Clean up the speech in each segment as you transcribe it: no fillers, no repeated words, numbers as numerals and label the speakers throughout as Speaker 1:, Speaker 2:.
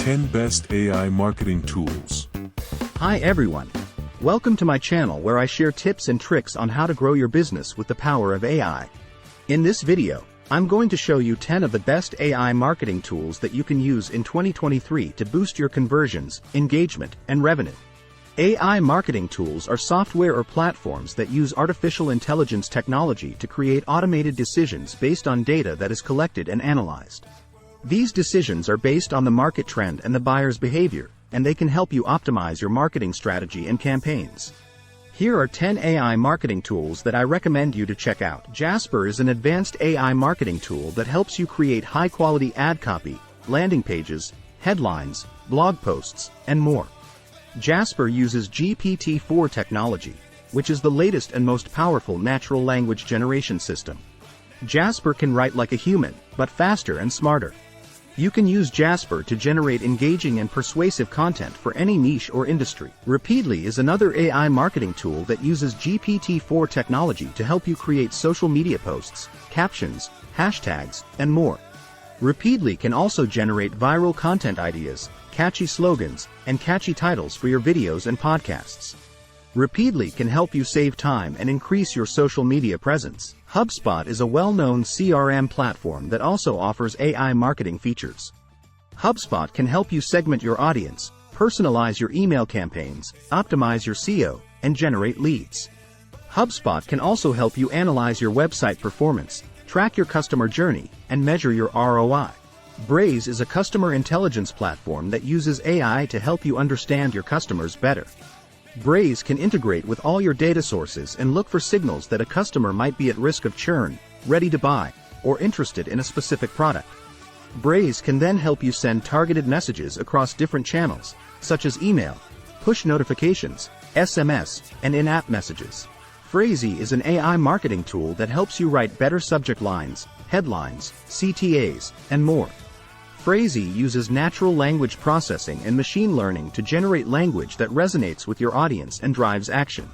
Speaker 1: 10 Best AI Marketing Tools.
Speaker 2: Hi everyone. Welcome to my channel where I share tips and tricks on how to grow your business with the power of AI. In this video, I'm going to show you 10 of the best AI marketing tools that you can use in 2023 to boost your conversions, engagement, and revenue. AI marketing tools are software or platforms that use artificial intelligence technology to create automated decisions based on data that is collected and analyzed. These decisions are based on the market trend and the buyer's behavior, and they can help you optimize your marketing strategy and campaigns. Here are 10 AI marketing tools that I recommend you to check out. Jasper is an advanced AI marketing tool that helps you create high-quality ad copy, landing pages, headlines, blog posts, and more. Jasper uses GPT-4 technology, which is the latest and most powerful natural language generation system. Jasper can write like a human, but faster and smarter. You can use Jasper to generate engaging and persuasive content for any niche or industry. Rapidely is another AI marketing tool that uses GPT-4 technology to help you create social media posts, captions, hashtags, and more. Rapidly can also generate viral content ideas, catchy slogans, and catchy titles for your videos and podcasts. Rapidly can help you save time and increase your social media presence. HubSpot is a well-known CRM platform that also offers AI marketing features. HubSpot can help you segment your audience, personalize your email campaigns, optimize your SEO, and generate leads. HubSpot can also help you analyze your website performance, track your customer journey, and measure your ROI. Braze is a customer intelligence platform that uses AI to help you understand your customers better. Braze can integrate with all your data sources and look for signals that a customer might be at risk of churn, ready to buy, or interested in a specific product. Braze can then help you send targeted messages across different channels, such as email, push notifications, SMS, and in-app messages. Phrasee is an AI marketing tool that helps you write better subject lines, headlines, CTAs, and more. Phrasee uses natural language processing and machine learning to generate language that resonates with your audience and drives action.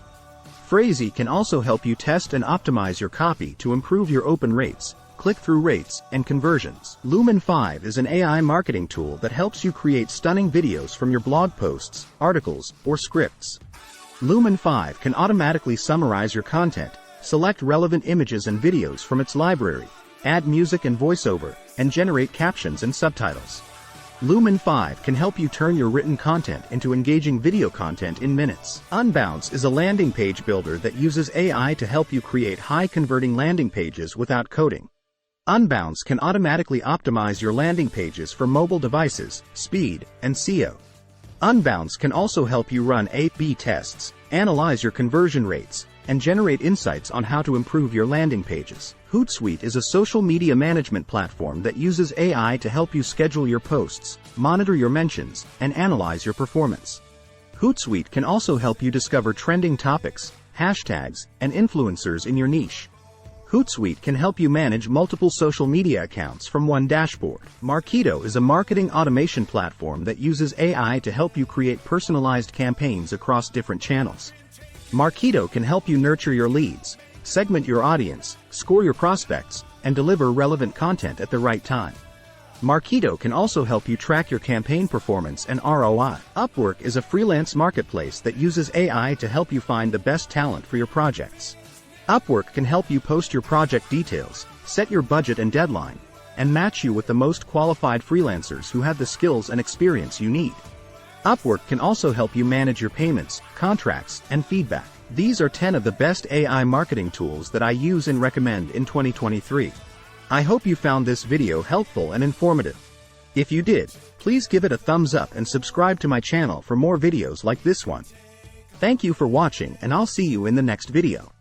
Speaker 2: Phrasee can also help you test and optimize your copy to improve your open rates, click-through rates, and conversions. Lumen 5 is an AI marketing tool that helps you create stunning videos from your blog posts, articles, or scripts. Lumen 5 can automatically summarize your content, select relevant images and videos from its library, add music and voiceover, and generate captions and subtitles. Lumen 5 can help you turn your written content into engaging video content in minutes. Unbounce is a landing page builder that uses AI to help you create high-converting landing pages without coding. Unbounce can automatically optimize your landing pages for mobile devices, speed, and SEO. Unbounce can also help you run A/B tests, analyze your conversion rates, and generate insights on how to improve your landing pages. Hootsuite is a social media management platform that uses AI to help you schedule your posts, monitor your mentions, and analyze your performance. Hootsuite can also help you discover trending topics, hashtags, and influencers in your niche. Hootsuite can help you manage multiple social media accounts from one dashboard. Marketo is a marketing automation platform that uses AI to help you create personalized campaigns across different channels. Marketo can help you nurture your leads, segment your audience, score your prospects, and deliver relevant content at the right time. Marketo can also help you track your campaign performance and ROI. Upwork is a freelance marketplace that uses AI to help you find the best talent for your projects. Upwork can help you post your project details, set your budget and deadline, and match you with the most qualified freelancers who have the skills and experience you need. Upwork can also help you manage your payments, contracts, and feedback. These are 10 of the best AI marketing tools that I use and recommend in 2023. I hope you found this video helpful and informative. If you did, please give it a thumbs up and subscribe to my channel for more videos like this one. Thank you for watching, and I'll see you in the next video.